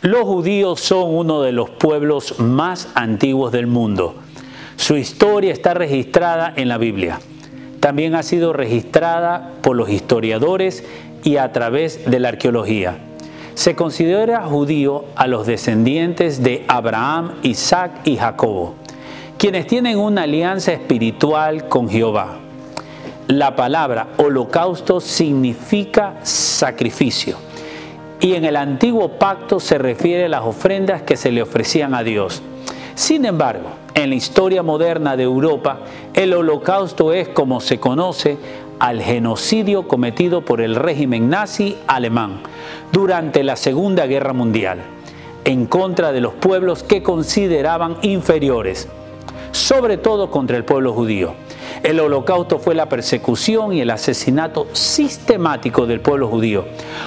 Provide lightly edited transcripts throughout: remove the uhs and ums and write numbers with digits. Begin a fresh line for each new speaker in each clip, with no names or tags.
Los judíos son uno de los pueblos más antiguos del mundo. Su historia está registrada en la Biblia. También ha sido registrada por los historiadores y a través de la arqueología. Se considera judío a los descendientes de Abraham, Isaac y Jacobo, quienes tienen una alianza espiritual con Jehová. La palabra holocausto significa sacrificio. Y en el antiguo pacto se refiere a las ofrendas que se le ofrecían a Dios. Sin embargo, en la historia moderna de Europa, el holocausto es, como se conoce, al genocidio cometido por el régimen nazi alemán durante la Segunda Guerra Mundial, en contra de los pueblos que consideraban inferiores, sobre todo contra el pueblo judío. El holocausto fue la persecución y el asesinato sistemático del pueblo judío,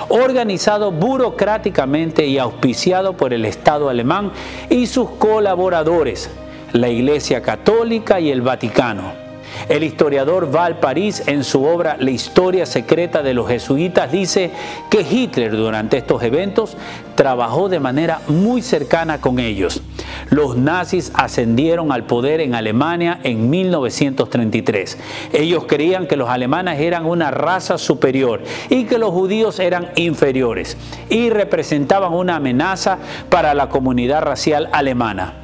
organizado burocráticamente y auspiciado por el Estado alemán y sus colaboradores, la Iglesia Católica y el Vaticano. El historiador Val París, en su obra La historia secreta de los jesuitas, dice que Hitler durante estos eventos trabajó de manera muy cercana con ellos. Los nazis ascendieron al poder en Alemania en 1933. Ellos creían que los alemanes eran una raza superior y que los judíos eran inferiores y representaban una amenaza para la comunidad racial alemana.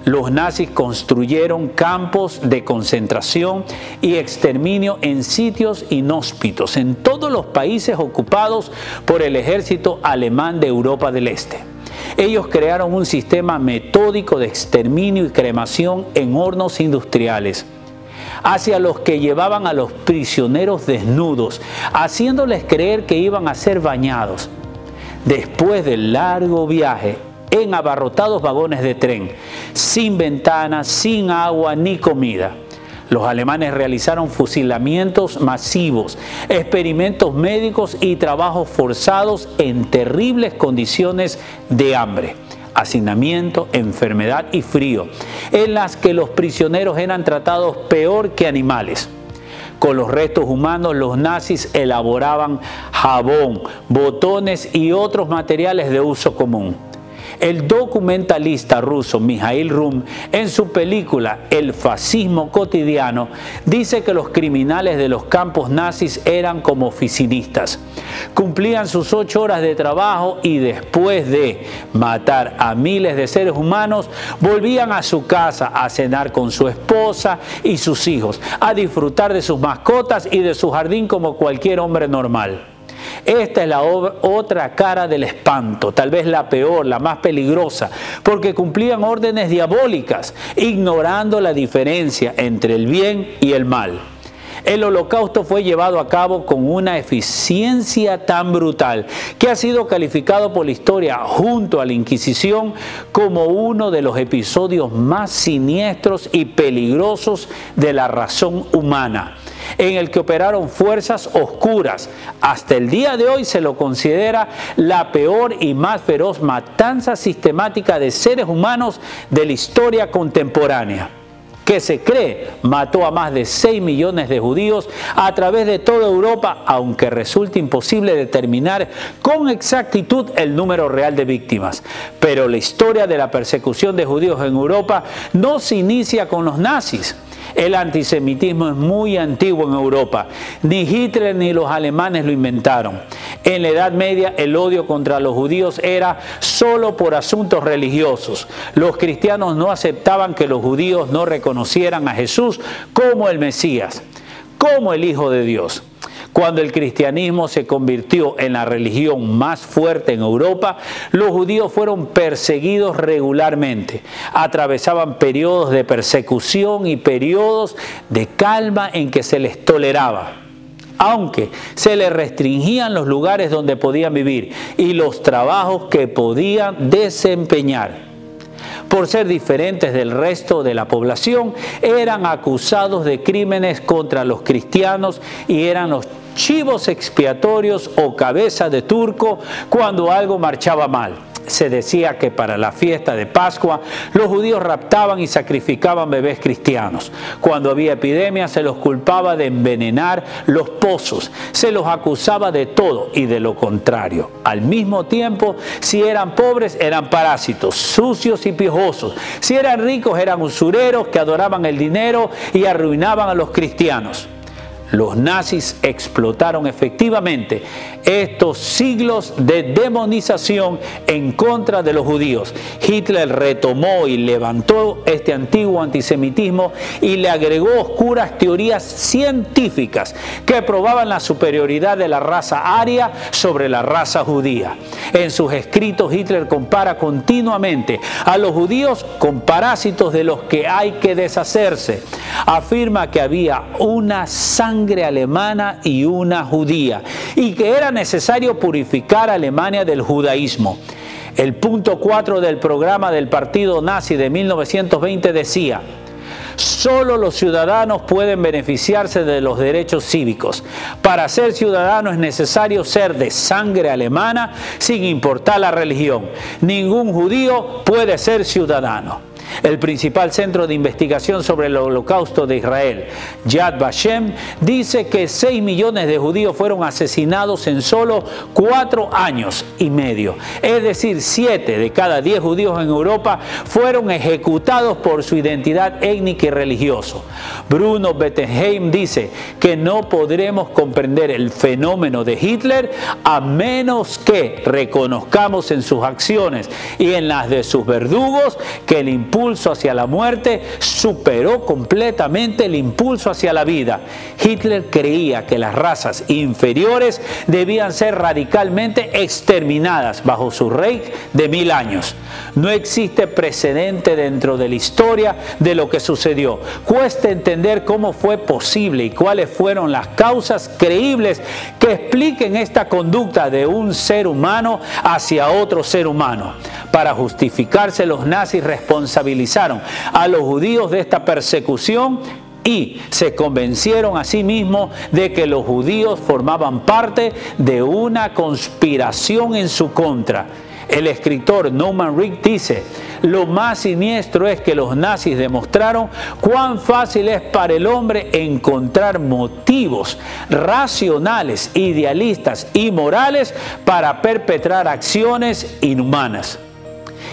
Los nazis construyeron campos de concentración y exterminio en sitios inhóspitos en todos los países ocupados por el ejército alemán de Europa del Este. Ellos crearon un sistema metódico de exterminio y cremación en hornos industriales, hacia los que llevaban a los prisioneros desnudos, haciéndoles creer que iban a ser bañados. Después del largo viaje, en abarrotados vagones de tren, sin ventanas, sin agua ni comida, los alemanes realizaron fusilamientos masivos, experimentos médicos y trabajos forzados en terribles condiciones de hambre, hacinamiento, enfermedad y frío, en las que los prisioneros eran tratados peor que animales. Con los restos humanos, los nazis elaboraban jabón, botones y otros materiales de uso común. El documentalista ruso Mikhail Rum, en su película El fascismo cotidiano, dice que los criminales de los campos nazis eran como oficinistas. Cumplían sus 8 horas de trabajo y después de matar a miles de seres humanos, volvían a su casa a cenar con su esposa y sus hijos, a disfrutar de sus mascotas y de su jardín como cualquier hombre normal. Esta es la otra cara del espanto, tal vez la peor, la más peligrosa, porque cumplían órdenes diabólicas, ignorando la diferencia entre el bien y el mal. El holocausto fue llevado a cabo con una eficiencia tan brutal que ha sido calificado por la historia, junto a la Inquisición, como uno de los episodios más siniestros y peligrosos de la razón humana, en el que operaron fuerzas oscuras. Hasta el día de hoy se lo considera la peor y más feroz matanza sistemática de seres humanos de la historia contemporánea, que se cree mató a más de 6 millones de judíos a través de toda Europa, aunque resulta imposible determinar con exactitud el número real de víctimas. Pero la historia de la persecución de judíos en Europa no se inicia con los nazis. El antisemitismo es muy antiguo en Europa. Ni Hitler ni los alemanes lo inventaron. En la Edad Media el odio contra los judíos era solo por asuntos religiosos. Los cristianos no aceptaban que los judíos no reconocieran a Jesús como el Mesías, como el Hijo de Dios. Cuando el cristianismo se convirtió en la religión más fuerte en Europa, los judíos fueron perseguidos regularmente. Atravesaban periodos de persecución y periodos de calma en que se les toleraba, aunque se les restringían los lugares donde podían vivir y los trabajos que podían desempeñar. Por ser diferentes del resto de la población, eran acusados de crímenes contra los cristianos y eran los chivos expiatorios o cabeza de turco cuando algo marchaba mal. se decía que para la fiesta de Pascua los judíos raptaban y sacrificaban bebés cristianos. Cuando había epidemias se los culpaba de envenenar los pozos, se los acusaba de todo y de lo contrario. Al mismo tiempo, si eran pobres eran parásitos, sucios y piojosos. Si eran ricos eran usureros que adoraban el dinero y arruinaban a los cristianos. Los nazis explotaron efectivamente estos siglos de demonización en contra de los judíos. Hitler retomó y levantó este antiguo antisemitismo y le agregó oscuras teorías científicas que probaban la superioridad de la raza aria sobre la raza judía. En sus escritos Hitler compara continuamente a los judíos con parásitos de los que hay que deshacerse. Afirma que había una sangre alemana y una judía y que era necesario purificar a Alemania del judaísmo. El punto 4 del programa del partido nazi de 1920 decía: solo los ciudadanos pueden beneficiarse de los derechos cívicos. Para ser ciudadano es necesario ser de sangre alemana sin importar la religión. Ningún judío puede ser ciudadano. El principal centro de investigación sobre el holocausto de Israel, Yad Vashem, dice que 6 millones de judíos fueron asesinados en solo 4 años y medio. Es decir, 7 de cada 10 judíos en Europa fueron ejecutados por su identidad étnica y religiosa. Bruno Bettelheim dice que no podremos comprender el fenómeno de Hitler a menos que reconozcamos en sus acciones y en las de sus verdugos que el impulso hacia la muerte superó completamente el impulso hacia la vida. Hitler creía que las razas inferiores debían ser radicalmente exterminadas bajo su reich de 1000 años. No existe precedente dentro de la historia de lo que sucedió. Cuesta entender cómo fue posible y cuáles fueron las causas creíbles que expliquen esta conducta de un ser humano hacia otro ser humano. Para justificarse, los nazis responsabilizaron a los judíos de esta persecución y se convencieron a sí mismos de que los judíos formaban parte de una conspiración en su contra. El escritor Norman Rick dice: lo más siniestro es que los nazis demostraron cuán fácil es para el hombre encontrar motivos racionales, idealistas y morales para perpetrar acciones inhumanas.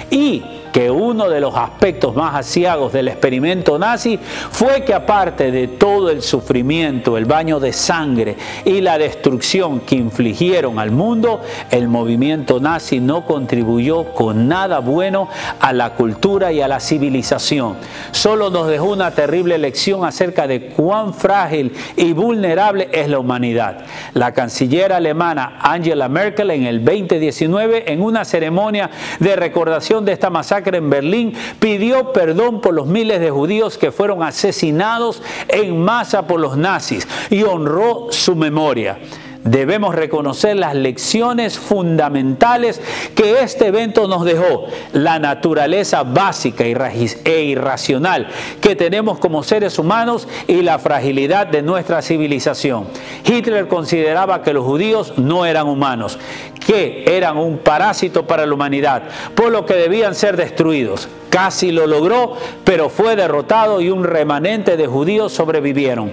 Y que uno de los aspectos más aciagos del experimento nazi fue que, aparte de todo el sufrimiento, el baño de sangre y la destrucción que infligieron al mundo, el movimiento nazi no contribuyó con nada bueno a la cultura y a la civilización. Solo nos dejó una terrible lección acerca de cuán frágil y vulnerable es la humanidad. La canciller alemana Angela Merkel en el 2019, en una ceremonia de recordación de esta masacre en Berlín, pidió perdón por los miles de judíos que fueron asesinados en masa por los nazis y honró su memoria. Debemos reconocer las lecciones fundamentales que este evento nos dejó, la naturaleza básica e irracional que tenemos como seres humanos y la fragilidad de nuestra civilización. Hitler consideraba que los judíos no eran humanos, que eran un parásito para la humanidad, por lo que debían ser destruidos. Casi lo logró, pero fue derrotado y un remanente de judíos sobrevivieron.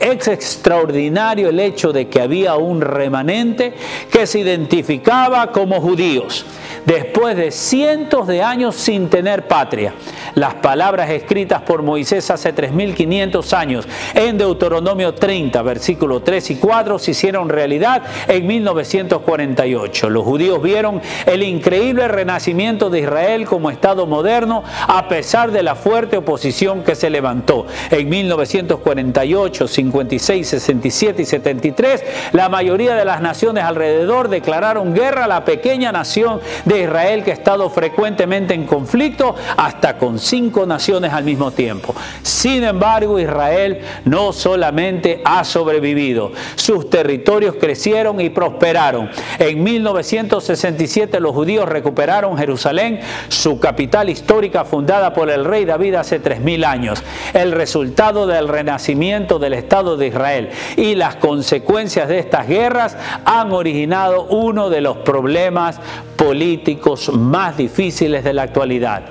Es extraordinario el hecho de que había un remanente que se identificaba como judíos. Después de cientos de años sin tener patria, las palabras escritas por Moisés hace 3500 años en Deuteronomio 30, versículos 3 y 4 se hicieron realidad en 1948. Los judíos vieron el increíble renacimiento de Israel como Estado moderno a pesar de la fuerte oposición que se levantó. En 1948, 56, 67 y 73, la mayoría de las naciones alrededor declararon guerra a la pequeña nación de Israel, que ha estado frecuentemente en conflicto hasta con 5 naciones al mismo tiempo. Sin embargo, Israel no solamente ha sobrevivido, sus territorios crecieron y prosperaron. En 1967 los judíos recuperaron Jerusalén, su capital histórica fundada por el rey David hace 3000 años. El resultado del renacimiento del Estado de Israel y las consecuencias de estas guerras han originado uno de los problemas políticos más difíciles de la actualidad.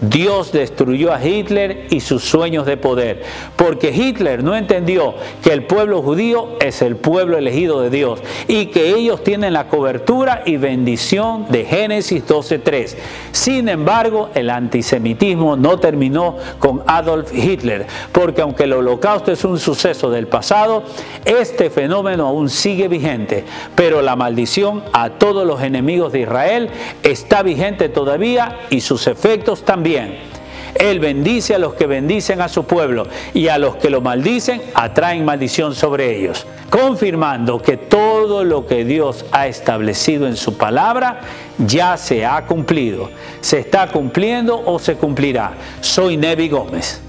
Dios destruyó a Hitler y sus sueños de poder, porque Hitler no entendió que el pueblo judío es el pueblo elegido de Dios y que ellos tienen la cobertura y bendición de Génesis 12:3. Sin embargo, el antisemitismo no terminó con Adolf Hitler, porque aunque el Holocausto es un suceso del pasado, este fenómeno aún sigue vigente, pero la maldición a todos los enemigos de Israel está vigente todavía y sus efectos también. Él bendice a los que bendicen a su pueblo y a los que lo maldicen atraen maldición sobre ellos, confirmando que todo lo que Dios ha establecido en su palabra ya se ha cumplido, se está cumpliendo o se cumplirá. Soy Nevi Gómez.